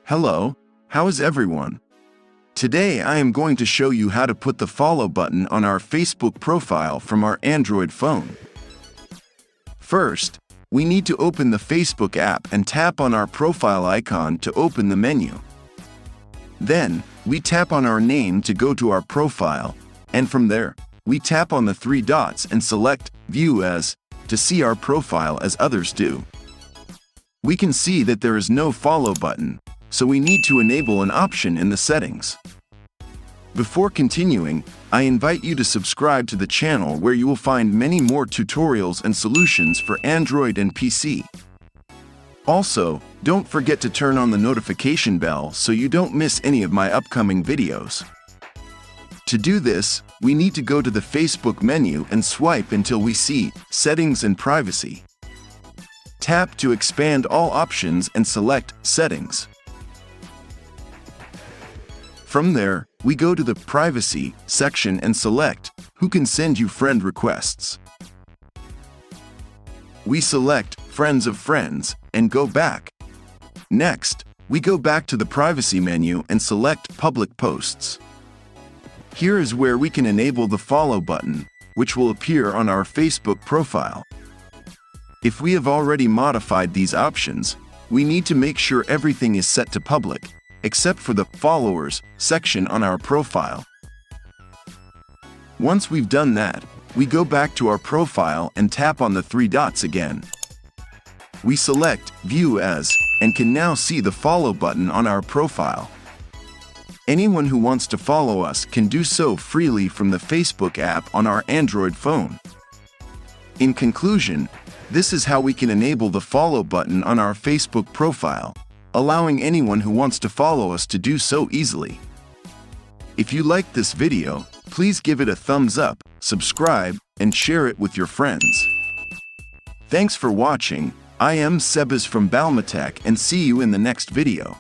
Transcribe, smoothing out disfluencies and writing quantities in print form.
Hello, how is everyone? Today I am going to show you how to put the follow button on our Facebook profile from our Android phone. First, we need to open the Facebook app and tap on our profile icon to open the menu. Then, we tap on our name to go to our profile, and from there, we tap on the three dots and select View As to see our profile as others do. We can see that there is no follow button, so we need to enable an option in the settings. Before continuing, I invite you to subscribe to the channel where you will find many more tutorials and solutions for Android and PC. Also, don't forget to turn on the notification bell so you don't miss any of my upcoming videos. To do this, we need to go to the Facebook menu and swipe until we see Settings and Privacy. Tap to expand all options and select Settings. From there, we go to the Privacy section and select Who can send you friend requests. We select Friends of Friends and go back. Next, we go back to the Privacy menu and select Public Posts. Here is where we can enable the follow button, which will appear on our Facebook profile. If we have already modified these options, we need to make sure everything is set to public, except for the Followers section on our profile. Once we've done that, we go back to our profile and tap on the three dots again. We select View As and can now see the follow button on our profile. Anyone who wants to follow us can do so freely from the Facebook app on our Android phone. In conclusion, this is how we can enable the follow button on our Facebook profile, allowing anyone who wants to follow us to do so easily. If you liked this video, please give it a thumbs up, subscribe, and share it with your friends. Thanks for watching. I am Sebas from Balmatech and see you in the next video.